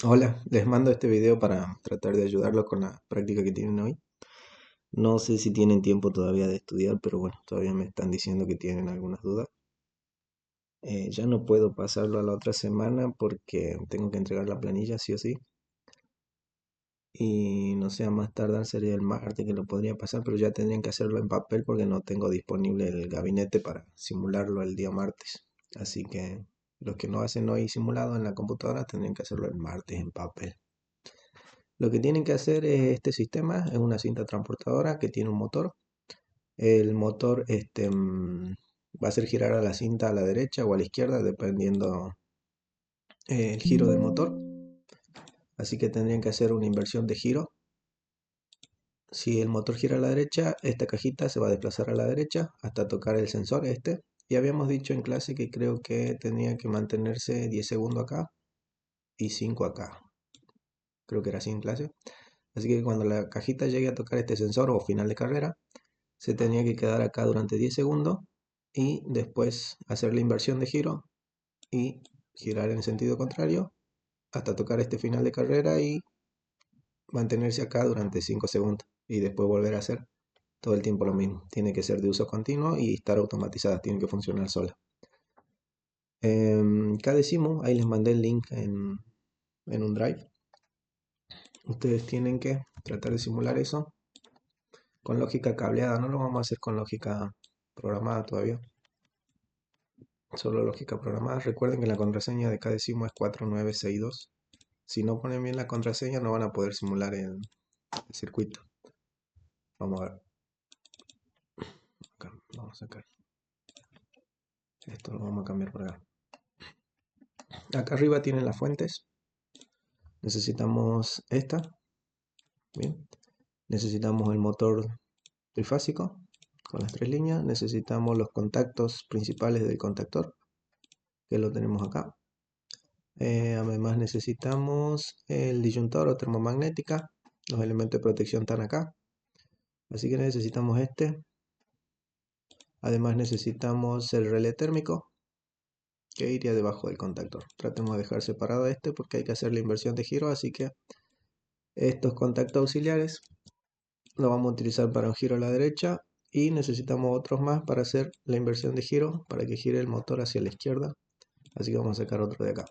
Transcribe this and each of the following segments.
Hola, les mando este video para tratar de ayudarlos con la práctica que tienen hoy. No sé si tienen tiempo todavía de estudiar, pero bueno, todavía me están diciendo que tienen algunas dudas. Ya no puedo pasarlo a la otra semana porque tengo que entregar la planilla sí o sí. Y no sé, a más tardar sería el martes que lo podría pasar, pero ya tendrían que hacerlo en papel porque no tengo disponible el gabinete para simularlo el día martes. Así que los que no hacen hoy simulado en la computadora tendrían que hacerlo el martes en papel. Lo que tienen que hacer es este sistema, es una cinta transportadora que tiene un motor. El motor va a hacer girar a la cinta a la derecha o a la izquierda, dependiendo el giro del motor. Así que tendrían que hacer una inversión de giro. Si el motor gira a la derecha, esta cajita se va a desplazar a la derecha hasta tocar el sensor este. Y habíamos dicho en clase que creo que tenía que mantenerse 10 segundos acá y 5 acá. Creo que era así en clase. Así que cuando la cajita llegue a tocar este sensor o final de carrera, se tenía que quedar acá durante 10 segundos y después hacer la inversión de giro y girar en sentido contrario hasta tocar este final de carrera y mantenerse acá durante 5 segundos y después volver a hacer todo el tiempo lo mismo. Tiene que ser de uso continuo y estar automatizada, tiene que funcionar sola. Cadecimu, ahí les mandé el link en un drive. Ustedes tienen que tratar de simular eso con lógica cableada, no lo vamos a hacer con lógica programada todavía. Solo lógica programada. Recuerden que la contraseña de Cadecimu es 4962. Si no ponen bien la contraseña no van a poder simular el circuito. Vamos a ver. Acá, vamos a sacar. Esto lo vamos a cambiar por acá. Acá arriba tienen las fuentes. Necesitamos esta. Bien. Necesitamos el motor trifásico con las tres líneas. Necesitamos los contactos principales del contactor, que lo tenemos acá. Además necesitamos el disyuntor o termomagnética. Los elementos de protección están acá. Así que necesitamos este. Además necesitamos el relé térmico que iría debajo del contactor. Tratemos de dejar separado este porque hay que hacer la inversión de giro. Así que estos contactos auxiliares los vamos a utilizar para un giro a la derecha. Y necesitamos otros más para hacer la inversión de giro, para que gire el motor hacia la izquierda. Así que vamos a sacar otro de acá.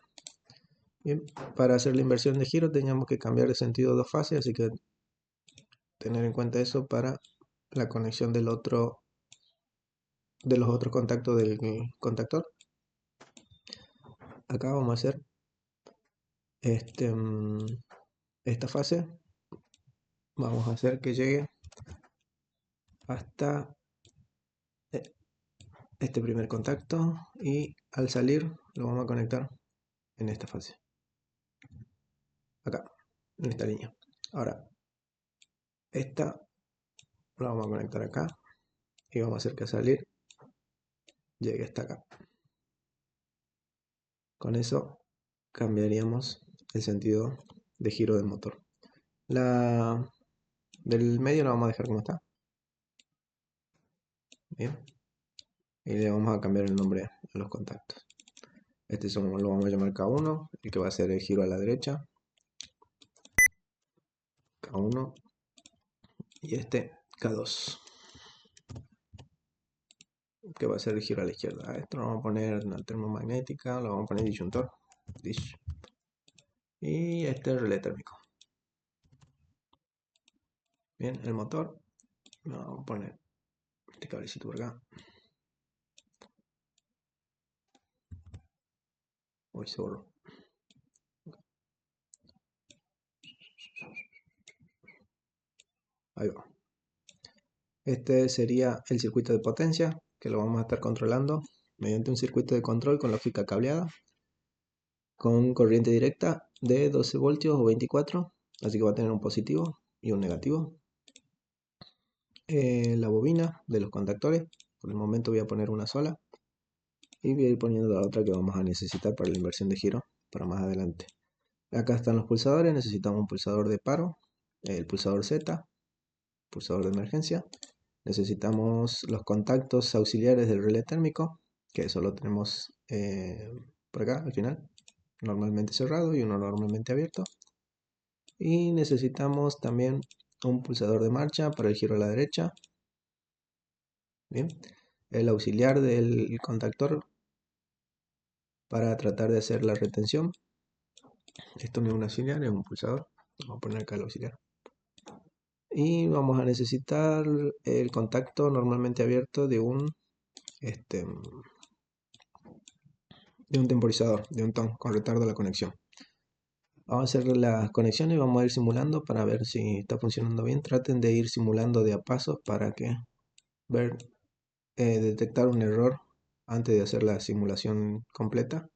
Bien, para hacer la inversión de giro teníamos que cambiar de sentido dos fases, así que tener en cuenta eso para la conexión de los otros contactos del contactor. Acá vamos a hacer este, esta fase. Vamos a hacer que llegue hasta este primer contacto y al salir lo vamos a conectar en esta fase. Acá, en esta línea. Ahora, esta la vamos a conectar acá y vamos a hacer que al salir llegue hasta acá. Con eso cambiaríamos el sentido de giro del motor. La del medio la vamos a dejar como está. Bien. Y le vamos a cambiar el nombre a los contactos. Este lo vamos a llamar K1, el que va a ser el giro a la derecha. K1. Y este K2, que va a ser el giro a la izquierda. A esto lo vamos a poner una termomagnética, lo vamos a poner disyuntor. Y este es el relé térmico. Bien, el motor, lo vamos a poner este cablecito por acá. Uy, se borró. Ahí va. Este sería el circuito de potencia, que lo vamos a estar controlando mediante un circuito de control con lógica cableada, con corriente directa de 12 voltios o 24, así que va a tener un positivo y un negativo. La bobina de los contactores, por el momento voy a poner una sola, y voy a ir poniendo la otra que vamos a necesitar para la inversión de giro para más adelante. Acá están los pulsadores, necesitamos un pulsador de paro, el pulsador Z, pulsador de emergencia. Necesitamos los contactos auxiliares del relé térmico, que eso lo tenemos por acá al final. normalmente cerrado y uno normalmente abierto. Y necesitamos también un pulsador de marcha para el giro a la derecha. Bien, el auxiliar del contactor para tratar de hacer la retención. Esto no es un auxiliar, es un pulsador. Vamos a poner acá el auxiliar. Y vamos a necesitar el contacto normalmente abierto de un temporizador, de un ton con retardo a la conexión. Vamos a hacer las conexiones y vamos a ir simulando para ver si está funcionando bien. Traten de ir simulando de a pasos para que detectar un error antes de hacer la simulación completa,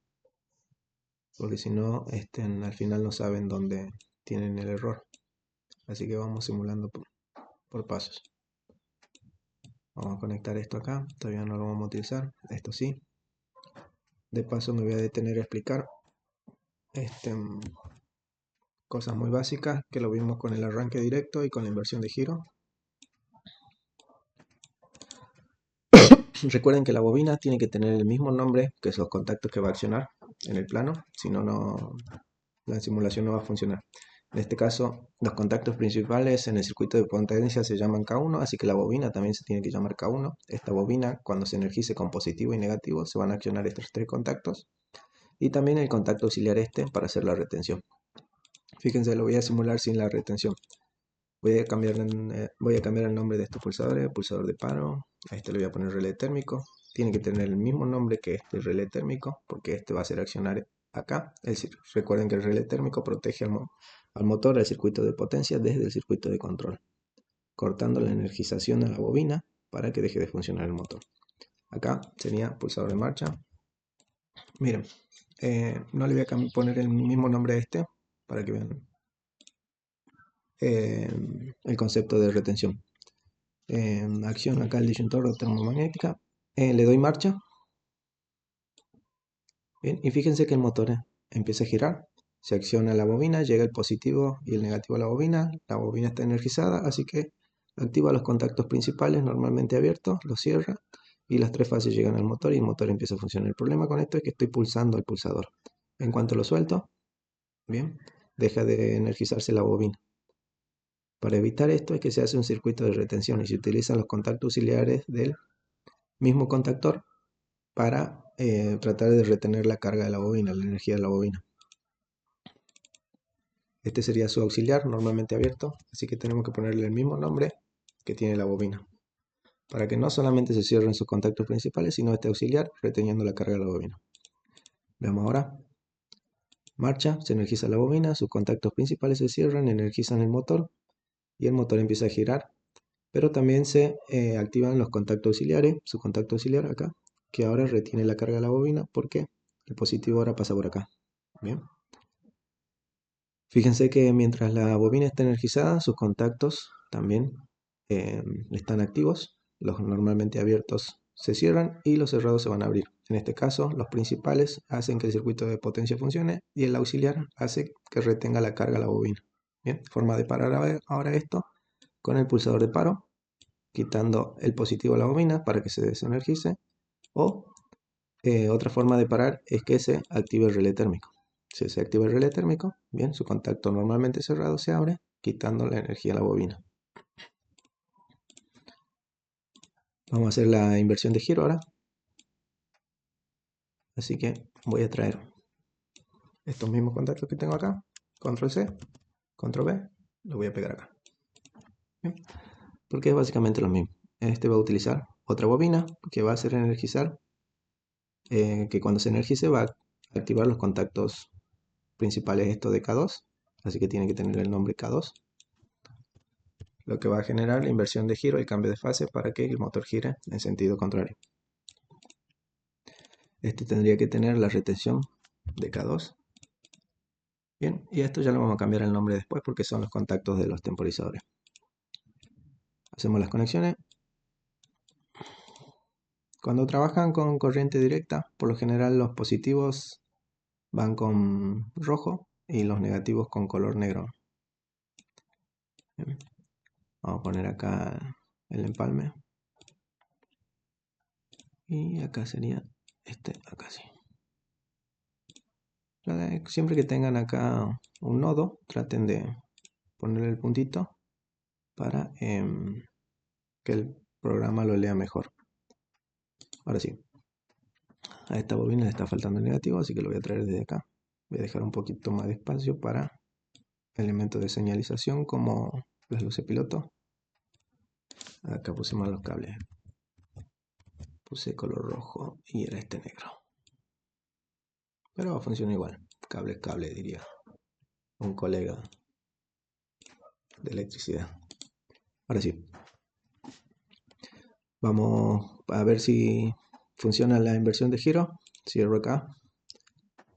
porque si no, al final no saben dónde tienen el error. Así que vamos simulando por pasos. Vamos a conectar esto acá, todavía no lo vamos a utilizar, esto sí. De paso me voy a detener a explicar cosas muy básicas que lo vimos con el arranque directo y con la inversión de giro. Recuerden que la bobina tiene que tener el mismo nombre que los contactos que va a accionar en el plano, si no, la simulación no va a funcionar. En este caso, los contactos principales en el circuito de potencia se llaman K1, así que la bobina también se tiene que llamar K1. Esta bobina, cuando se energice con positivo y negativo, se van a accionar estos tres contactos. Y también el contacto auxiliar para hacer la retención. Fíjense, lo voy a simular sin la retención. Voy a cambiar el nombre de estos pulsadores, pulsador de paro. A este le voy a poner relé térmico. Tiene que tener el mismo nombre que este relé térmico, porque este va a hacer accionar acá. Recuerden que el relé térmico protege al motor del circuito de potencia desde el circuito de control, cortando la energización a la bobina para que deje de funcionar el motor. Acá sería pulsador de marcha. Miren, no le voy a poner el mismo nombre a este para que vean el concepto de retención. Acción acá el disyuntor termomagnética. Le doy marcha. Bien, y fíjense que el motor empieza a girar. Se acciona la bobina, llega el positivo y el negativo a la bobina. La bobina está energizada, así que activa los contactos principales normalmente abiertos, los cierra y las tres fases llegan al motor y el motor empieza a funcionar. El problema con esto es que estoy pulsando el pulsador. En cuanto lo suelto, bien, deja de energizarse la bobina. Para evitar esto es que se hace un circuito de retención y se utilizan los contactos auxiliares del mismo contactor para tratar de retener la carga de la bobina, la energía de la bobina. Este sería su auxiliar normalmente abierto, así que tenemos que ponerle el mismo nombre que tiene la bobina, para que no solamente se cierren sus contactos principales, sino este auxiliar reteniendo la carga de la bobina. Veamos ahora. Marcha, se energiza la bobina, sus contactos principales se cierran, energizan el motor y el motor empieza a girar. Pero también se activan los contactos auxiliares, su contacto auxiliar acá, que ahora retiene la carga de la bobina porque el positivo ahora pasa por acá. Bien. Fíjense que mientras la bobina está energizada, sus contactos también están activos. Los normalmente abiertos se cierran y los cerrados se van a abrir. En este caso, los principales hacen que el circuito de potencia funcione y el auxiliar hace que retenga la carga a la bobina. Bien, forma de parar ahora esto con el pulsador de paro, quitando el positivo a la bobina para que se desenergice, o otra forma de parar es que se active el relé térmico. Si se activa el relé térmico, bien, su contacto normalmente cerrado se abre, quitando la energía a la bobina. Vamos a hacer la inversión de giro ahora. Así que voy a traer estos mismos contactos que tengo acá, control C, control V, lo voy a pegar acá. Bien, porque es básicamente lo mismo. Este va a utilizar otra bobina que va a hacer energizar, que cuando se energice va a activar los contactos principales esto de K2, así que tiene que tener el nombre K2, lo que va a generar la inversión de giro, el cambio de fase para que el motor gire en sentido contrario. Este tendría que tener la retención de K2. Bien, y esto ya lo vamos a cambiar el nombre después porque son los contactos de los temporizadores. Hacemos las conexiones. Cuando trabajan con corriente directa, por lo general los positivos van con rojo y los negativos con color negro. Bien. Vamos a poner acá el empalme. Y acá sería acá sí. Siempre que tengan acá un nodo, traten de ponerle el puntito para que el programa lo lea mejor. Ahora sí, a esta bobina le está faltando el negativo, así que lo voy a traer desde acá. Voy a dejar un poquito más de espacio para elementos de señalización como las luces piloto. Acá pusimos los cables. Puse color rojo y era este negro. Pero funciona igual. Cable es cable, diría un colega de electricidad. Ahora sí. Vamos a ver si funciona la inversión de giro. Cierro acá.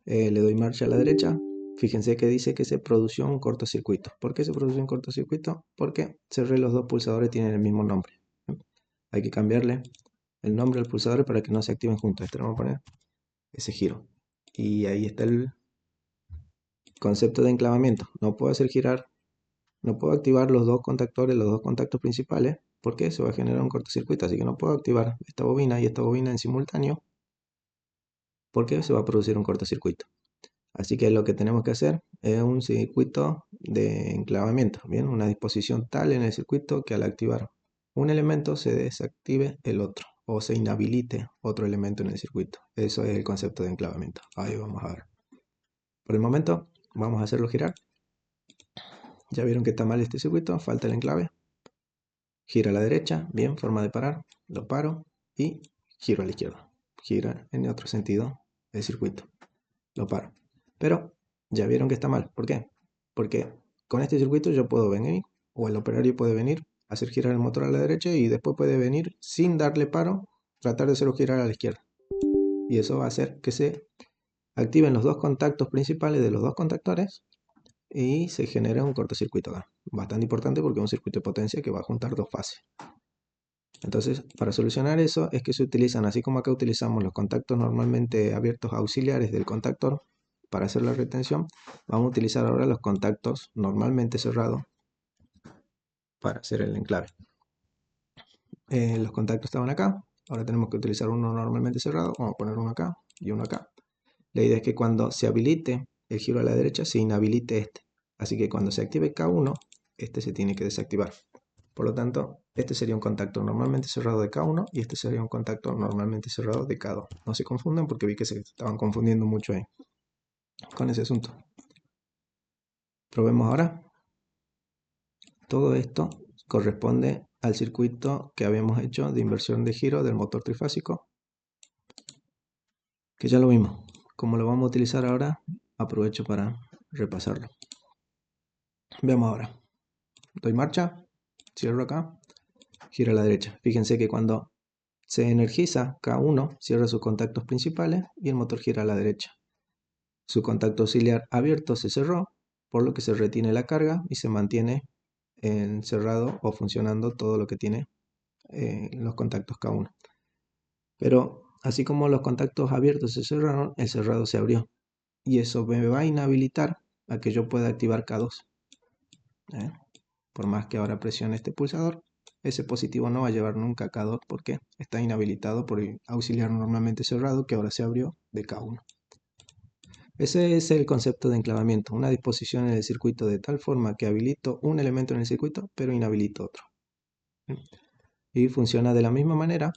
Le doy marcha a la derecha. Fíjense que dice que se produjo un cortocircuito. ¿Por qué se produjo un cortocircuito? Porque cerré los dos pulsadores, tienen el mismo nombre. Hay que cambiarle el nombre al pulsador para que no se activen juntos. Este le vamos a poner ese giro. Y ahí está el concepto de enclavamiento. No puedo hacer girar, no puedo activar los dos contactores, los dos contactos principales, porque se va a generar un cortocircuito. Así que no puedo activar esta bobina y esta bobina en simultáneo, porque se va a producir un cortocircuito. Así que lo que tenemos que hacer es un circuito de enclavamiento, ¿bien? Una disposición tal en el circuito que al activar un elemento se desactive el otro o se inhabilite otro elemento en el circuito. Eso es el concepto de enclavamiento. Ahí vamos a ver. Por el momento vamos a hacerlo girar. Ya vieron que está mal este circuito, falta el enclave. Gira a la derecha, bien, forma de parar, lo paro y giro a la izquierda. Gira en otro sentido el circuito, lo paro. Pero ya vieron que está mal. ¿Por qué? Porque con este circuito yo puedo venir, o el operario puede venir, hacer girar el motor a la derecha y después puede venir sin darle paro, tratar de hacerlo girar a la izquierda. Y eso va a hacer que se activen los dos contactos principales de los dos contactores y se genera un cortocircuito acá. Bastante importante porque es un circuito de potencia que va a juntar dos fases. Entonces, para solucionar eso es que se utilizan, así como acá utilizamos los contactos normalmente abiertos auxiliares del contactor para hacer la retención, vamos a utilizar ahora los contactos normalmente cerrados para hacer el enclave. Los contactos estaban acá, ahora tenemos que utilizar uno normalmente cerrado, vamos a poner uno acá y uno acá. La idea es que cuando se habilite el giro a la derecha, se inhabilite este. Así que cuando se active K1, este se tiene que desactivar. Por lo tanto, este sería un contacto normalmente cerrado de K1 y este sería un contacto normalmente cerrado de K2. No se confundan porque vi que se estaban confundiendo mucho ahí con ese asunto. Probemos ahora. Todo esto corresponde al circuito que habíamos hecho de inversión de giro del motor trifásico, que ya lo vimos. Como lo vamos a utilizar ahora, aprovecho para repasarlo. Veamos ahora. Doy marcha, cierro acá, giro a la derecha. Fíjense que cuando se energiza K1, cierra sus contactos principales y el motor gira a la derecha. Su contacto auxiliar abierto se cerró, por lo que se retiene la carga y se mantiene encerrado o funcionando todo lo que tiene los contactos K1. Pero así como los contactos abiertos se cerraron, el cerrado se abrió. Y eso me va a inhabilitar a que yo pueda activar K2. ¿eh? Por más que ahora presione este pulsador, ese positivo no va a llevar nunca a K2 porque está inhabilitado por el auxiliar normalmente cerrado que ahora se abrió de K1. Ese es el concepto de enclavamiento, una disposición en el circuito de tal forma que habilito un elemento en el circuito pero inhabilito otro. Y funciona de la misma manera.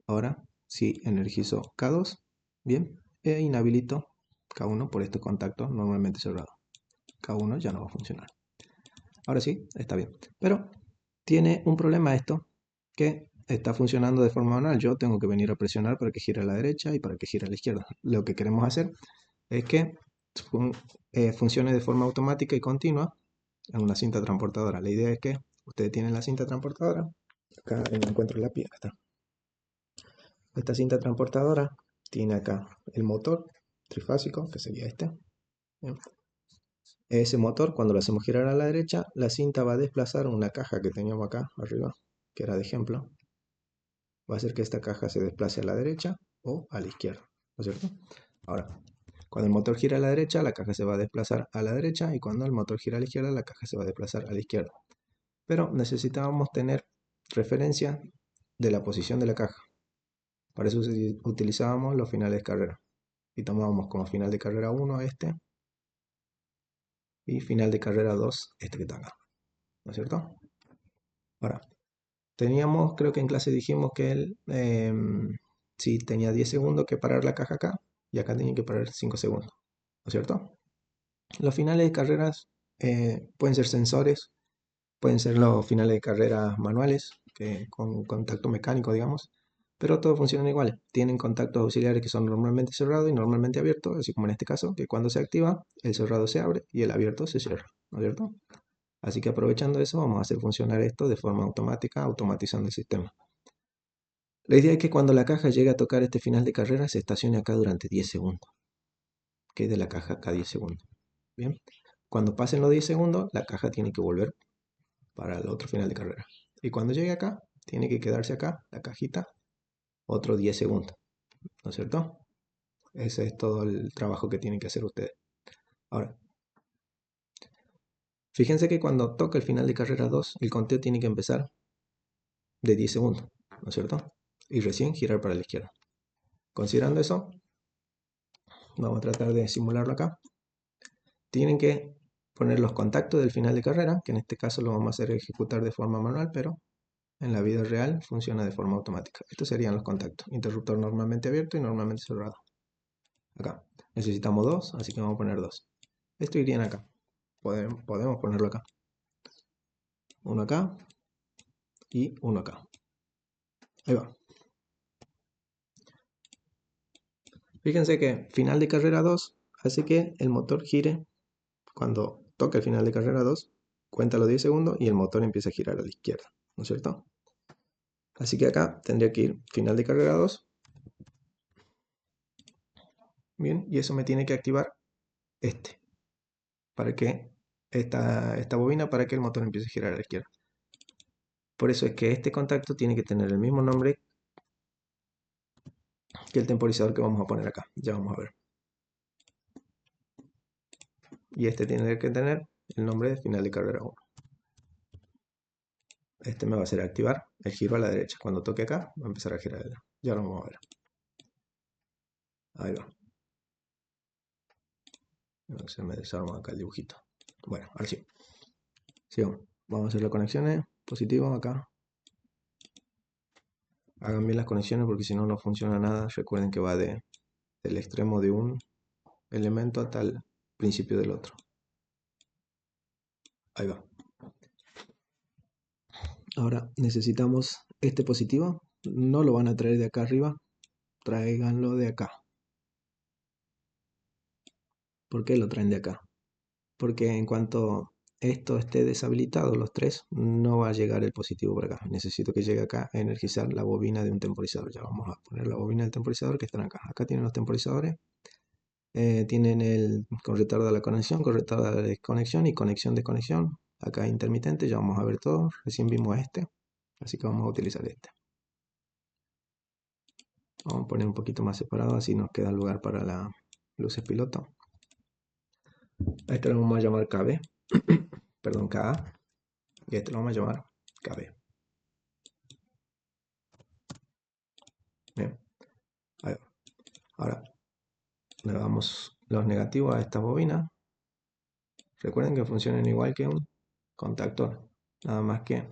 Ahora, si energizo K2, bien, e inhabilito K1 por este contacto normalmente cerrado. K1 ya no va a funcionar. Ahora sí, está bien. Pero tiene un problema esto, que está funcionando de forma manual. Yo tengo que venir a presionar para que gire a la derecha y para que gire a la izquierda. Lo que queremos hacer es que funcione de forma automática y continua en una cinta transportadora. La idea es que ustedes tienen la cinta transportadora. Acá no encuentro la pieza. Está. Esta cinta transportadora tiene acá el motor trifásico, que sería este. Bien. Ese motor, cuando lo hacemos girar a la derecha, la cinta va a desplazar una caja que teníamos acá arriba, que era de ejemplo. Va a hacer que esta caja se desplace a la derecha o a la izquierda, ¿no es cierto? Ahora, cuando el motor gira a la derecha, la caja se va a desplazar a la derecha y cuando el motor gira a la izquierda, la caja se va a desplazar a la izquierda. Pero necesitábamos tener referencia de la posición de la caja. Para eso utilizábamos los finales de carrera. y tomamos como final de carrera 1 este, y final de carrera 2 este que está acá, ¿no es cierto? Ahora, teníamos, creo que en clase dijimos que él, sí, tenía 10 segundos que parar la caja acá, y acá tenía que parar 5 segundos, ¿no es cierto? Los finales de carreras pueden ser sensores, pueden ser los finales de carreras manuales, que con contacto mecánico, digamos, pero todos funcionan igual. Tienen contactos auxiliares que son normalmente cerrados y normalmente abiertos, así como en este caso, que cuando se activa, el cerrado se abre y el abierto se cierra, ¿no es cierto? Así que aprovechando eso, vamos a hacer funcionar esto de forma automática, automatizando el sistema. La idea es que cuando la caja llegue a tocar este final de carrera, se estacione acá durante 10 segundos. Quede la caja acá 10 segundos. Bien. Cuando pasen los 10 segundos, la caja tiene que volver para el otro final de carrera. Y cuando llegue acá, tiene que quedarse acá, la cajita, otros 10 segundos. ¿No es cierto? Ese es todo el trabajo que tienen que hacer ustedes. Ahora, fíjense que cuando toca el final de carrera 2, el conteo tiene que empezar de 10 segundos. ¿No es cierto? Y recién girar para la izquierda. Considerando eso, vamos a tratar de simularlo acá. Tienen que poner los contactos del final de carrera, que en este caso lo vamos a hacer ejecutar de forma manual, pero en la vida real funciona de forma automática. Estos serían los contactos. Interruptor normalmente abierto y normalmente cerrado. Acá. Necesitamos dos, así que vamos a poner dos. Esto iría acá. Podemos ponerlo acá. Uno acá y uno acá. Ahí va. Fíjense que final de carrera 2 hace que el motor gire. Cuando toca el final de carrera 2, cuenta los 10 segundos y el motor empieza a girar a la izquierda. ¿No es cierto? Así que acá tendría que ir final de carrera 2. Bien, y eso me tiene que activar este. Para que esta bobina para que el motor empiece a girar a la izquierda. Por eso es que este contacto tiene que tener el mismo nombre que el temporizador que vamos a poner acá. Ya vamos a ver. Y este tiene que tener el nombre de final de carrera 1. Este me va a hacer activar el giro a la derecha. Cuando toque acá, va a empezar a girar. Ya lo vamos a ver. Ahí va. Se me desarma acá el dibujito. Bueno, ahora sí. Sigamos. Vamos a hacer las conexiones. Positivo acá. Hagan bien las conexiones porque si no, no funciona nada. Recuerden que va del extremo de un elemento hasta el principio del otro. Ahí va. Ahora necesitamos este positivo. No lo van a traer de acá arriba. Tráiganlo de acá. ¿Por qué lo traen de acá? Porque en cuanto esto esté deshabilitado, los tres, no va a llegar el positivo por acá. Necesito que llegue acá a energizar la bobina de un temporizador. Ya vamos a poner la bobina del temporizador que están acá. Acá tienen los temporizadores. Tienen el con retardo a la conexión, con retardo a la desconexión y conexión desconexión. Acá intermitente, ya vamos a ver todo. Recién vimos este, así que vamos a utilizar este. Vamos a poner un poquito más separado, así nos queda lugar para las luces piloto. A este lo vamos a llamar KB, perdón, KA, y a este lo vamos a llamar KB. Bien, ahí va. Ahora le damos los negativos a esta bobina. Recuerden que funcionan igual que un contactor, nada más que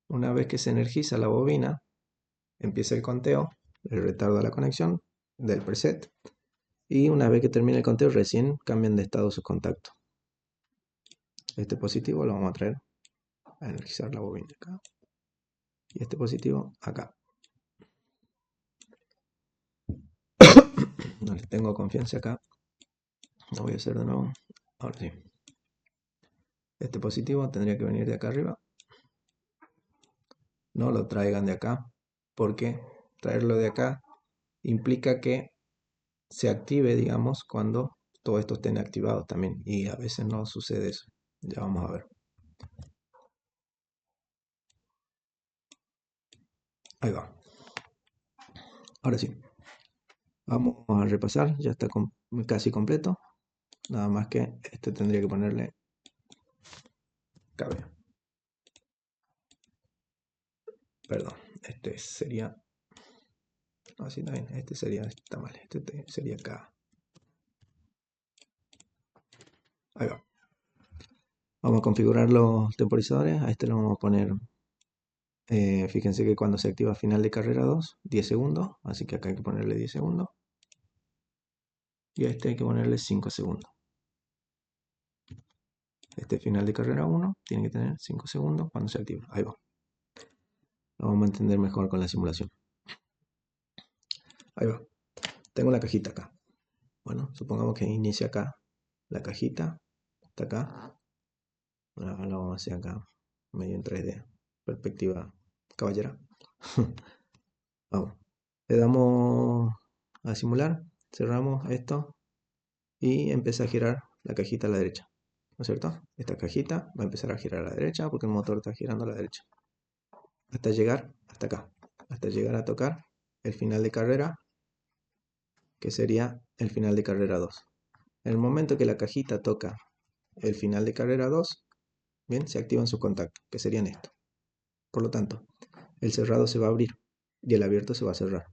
una vez que se energiza la bobina, empieza el conteo, el retardo a la conexión del preset, y una vez que termine el conteo recién cambian de estado sus contactos. Este positivo lo vamos a traer a energizar la bobina acá, y este positivo acá. No les tengo confianza acá, lo voy a hacer de nuevo. Ahora sí, este positivo tendría que venir de acá arriba, no lo traigan de acá, porque traerlo de acá implica que se active, digamos, cuando todo esto estén activados también, y a veces no sucede eso. Ya vamos a ver. Ahí va. Ahora sí, vamos a repasar, ya está casi completo, nada más que este tendría que ponerle cabe. Perdón, este sería Así también, este sería, está mal, sería acá. Ahí va. Vamos a configurar los temporizadores. A este le vamos a poner, fíjense que cuando se activa final de carrera 2, 10 segundos. Así que acá hay que ponerle 10 segundos. Y a este hay que ponerle 5 segundos. Este final de carrera 1 tiene que tener 5 segundos cuando se activa. Ahí va. Lo vamos a entender mejor con la simulación. Ahí va. Tengo la cajita acá. Bueno, supongamos que inicia acá. La cajita está acá. Ahora lo vamos a hacer acá, medio en 3D. Perspectiva caballera. Vamos. Le damos a simular. Cerramos esto. Y empieza a girar la cajita a la derecha. ¿No es cierto? Esta cajita va a empezar a girar a la derecha porque el motor está girando a la derecha. Hasta llegar hasta acá. Hasta llegar a tocar el final de carrera, que sería el final de carrera 2. En el momento que la cajita toca el final de carrera 2, bien, se activan sus contactos, que serían estos. Por lo tanto, el cerrado se va a abrir y el abierto se va a cerrar.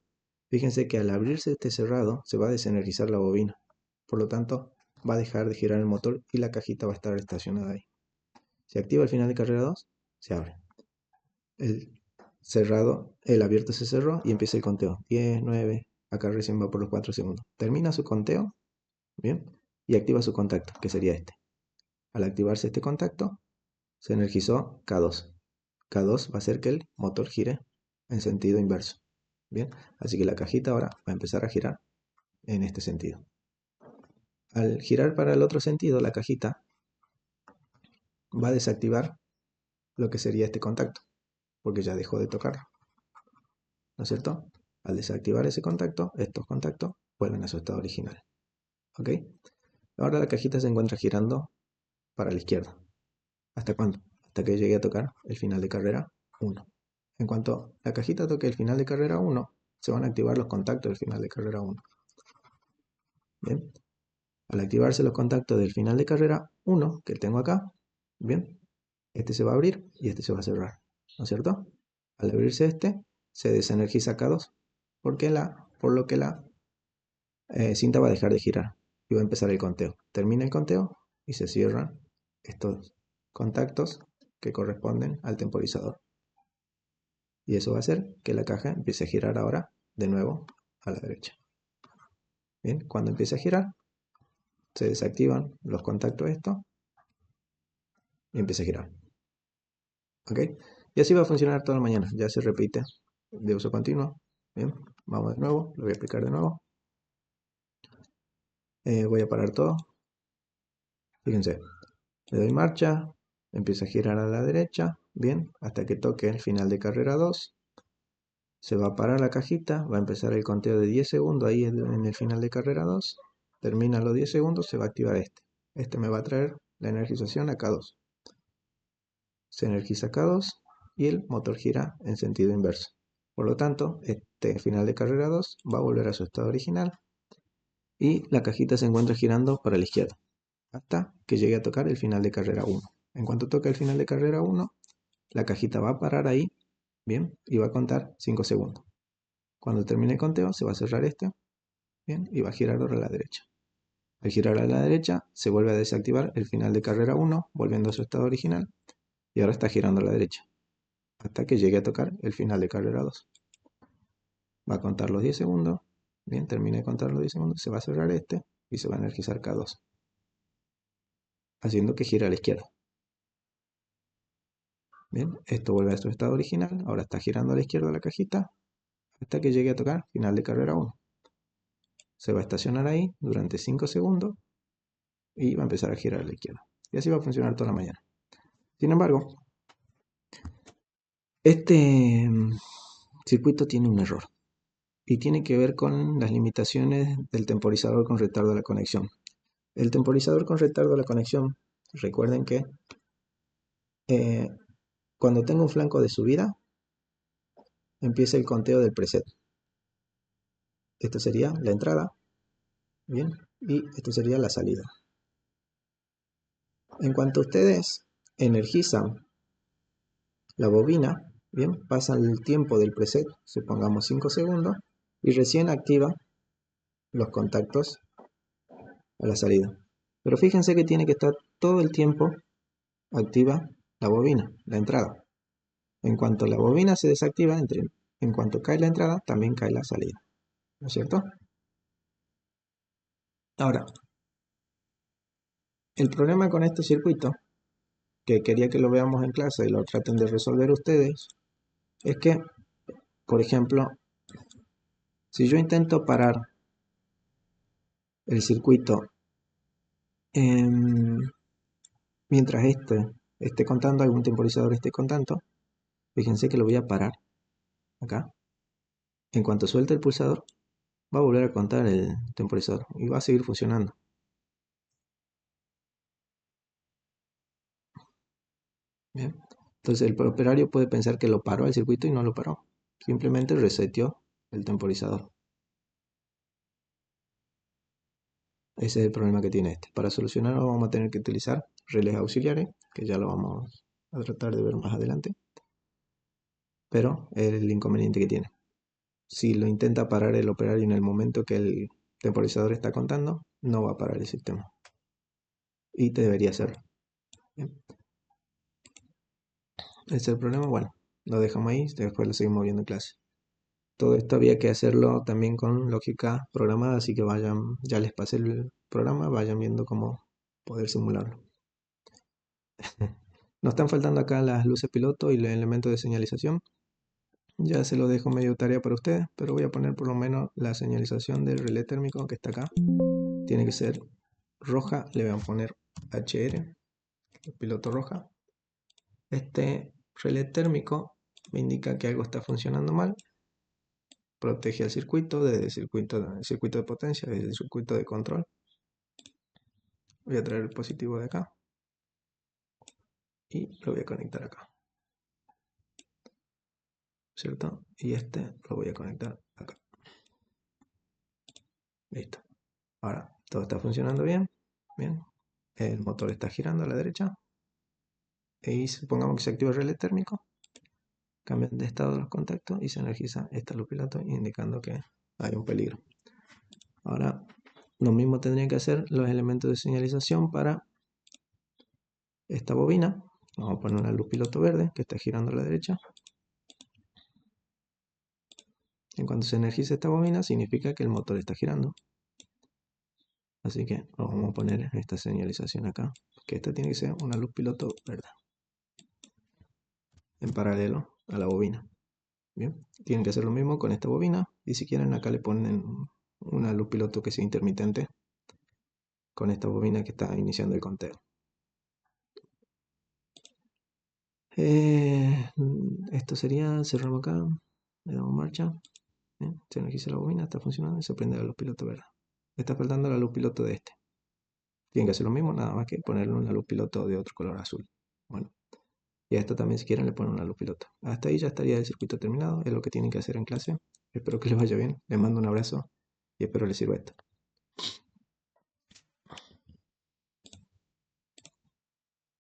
Fíjense que al abrirse este cerrado se va a desenergizar la bobina. Por lo tanto, va a dejar de girar el motor y la cajita va a estar estacionada ahí. Se activa el final de carrera 2, se abre. El abierto se cerró y empieza el conteo. 10, 9, acá recién va por los 4 segundos. Termina su conteo, bien, y activa su contacto, que sería este. Al activarse este contacto, se energizó K2. K2 va a hacer que el motor gire en sentido inverso. Bien, así que la cajita ahora va a empezar a girar en este sentido. Al girar para el otro sentido, la cajita va a desactivar lo que sería este contacto, porque ya dejó de tocarlo. ¿No es cierto? Al desactivar ese contacto, estos contactos vuelven a su estado original. ¿Ok? Ahora la cajita se encuentra girando para la izquierda. ¿Hasta cuándo? Hasta que llegue a tocar el final de carrera 1. En cuanto la cajita toque el final de carrera 1, se van a activar los contactos del final de carrera 1. Bien. Al activarse los contactos del final de carrera 1, que tengo acá, bien, este se va a abrir y este se va a cerrar. ¿No es cierto? Al abrirse este, se desenergiza K2, por lo que la cinta va a dejar de girar y va a empezar el conteo. Termina el conteo y se cierran estos contactos que corresponden al temporizador. Y eso va a hacer que la caja empiece a girar ahora de nuevo a la derecha. Bien, cuando empiece a girar, se desactivan los contactos estos y empieza a girar. ¿Ok? Y así va a funcionar toda la mañana. Ya se repite de uso continuo. Bien, vamos de nuevo, lo voy a explicar de nuevo. Voy a parar todo. Fíjense, le doy marcha, empieza a girar a la derecha, bien, hasta que toque el final de carrera 2. Se va a parar la cajita, va a empezar el conteo de 10 segundos ahí en el final de carrera 2. Termina los 10 segundos, se va a activar este. Este me va a traer la energización a K2. Se energiza K2 y el motor gira en sentido inverso. Por lo tanto, este final de carrera 2 va a volver a su estado original y la cajita se encuentra girando para la izquierda hasta que llegue a tocar el final de carrera 1. En cuanto toque el final de carrera 1, la cajita va a parar ahí, bien, y va a contar 5 segundos. Cuando termine el conteo, se va a cerrar este, bien, y va a girar ahora a la derecha. Al girar a la derecha, se vuelve a desactivar el final de carrera 1, volviendo a su estado original, y ahora está girando a la derecha, hasta que llegue a tocar el final de carrera 2. Va a contar los 10 segundos, bien, termina de contar los 10 segundos, se va a cerrar este, y se va a energizar K2, haciendo que gire a la izquierda. Bien, esto vuelve a su estado original, ahora está girando a la izquierda la cajita, hasta que llegue a tocar final de carrera 1. Se va a estacionar ahí durante 5 segundos y va a empezar a girar a la izquierda. Y así va a funcionar toda la mañana. Sin embargo, este circuito tiene un error y tiene que ver con las limitaciones del temporizador con retardo a la conexión. El temporizador con retardo a la conexión, recuerden que eh, cuando tengo un flanco de subida, empieza el conteo del preset. Esto sería la entrada, bien, y esto sería la salida. En cuanto ustedes energizan la bobina, bien, pasa el tiempo del preset, supongamos 5 segundos, y recién activa los contactos a la salida. Pero fíjense que tiene que estar todo el tiempo activa la bobina, la entrada. En cuanto la bobina se desactiva, en cuanto cae la entrada, también cae la salida. ¿No es cierto? Ahora, el problema con este circuito, que quería que lo veamos en clase y lo traten de resolver ustedes, es que, por ejemplo, si yo intento parar el circuito mientras este esté contando, algún temporizador esté contando, fíjense que lo voy a parar acá. En cuanto suelte el pulsador, va a volver a contar el temporizador y va a seguir funcionando. Bien. Entonces el operario puede pensar que lo paró el circuito y no lo paró. Simplemente reseteó el temporizador. Ese es el problema que tiene este. Para solucionarlo vamos a tener que utilizar relés auxiliares, que ya lo vamos a tratar de ver más adelante. Pero es el inconveniente que tiene. Si lo intenta parar el operario en el momento que el temporizador está contando, no va a parar el sistema. Y te debería hacerlo. Bien. Ese es el problema. Bueno, lo dejamos ahí, después lo seguimos viendo en clase. Todo esto había que hacerlo también con lógica programada, así que vayan, ya les pasé el programa, vayan viendo cómo poder simularlo. Nos están faltando acá las luces piloto y el elemento de señalización. Ya se lo dejo medio tarea para ustedes, pero voy a poner por lo menos la señalización del relé térmico que está acá. Tiene que ser roja, le voy a poner HR, piloto roja. Este relé térmico me indica que algo está funcionando mal. Protege al circuito, desde el circuito de potencia, desde el circuito de control. Voy a traer el positivo de acá y lo voy a conectar acá, ¿cierto? Y este lo voy a conectar acá. Listo. Ahora, todo está funcionando bien. Bien. El motor está girando a la derecha. Y supongamos que se activa el relé térmico. Cambian de estado los contactos y se energiza esta luz piloto indicando que hay un peligro. Ahora, lo mismo tendrían que hacer los elementos de señalización para esta bobina. Vamos a poner una luz piloto verde que está girando a la derecha. En cuanto se energice esta bobina, significa que el motor está girando. Así que vamos a poner esta señalización acá, que esta tiene que ser una luz piloto verde, en paralelo a la bobina. Bien, tienen que hacer lo mismo con esta bobina, y si quieren acá le ponen una luz piloto que sea intermitente con esta bobina que está iniciando el conteo. Esto sería, cerramos acá, le damos marcha. Bien, se energiza la bobina, está funcionando y se prende la luz piloto verde. Está faltando la luz piloto de este. Tienen que hacer lo mismo, nada más que ponerle una luz piloto de otro color azul. Bueno, y a esto también si quieren le ponen una luz piloto. Hasta ahí ya estaría el circuito terminado, es lo que tienen que hacer en clase. Espero que les vaya bien, les mando un abrazo y espero les sirva esto.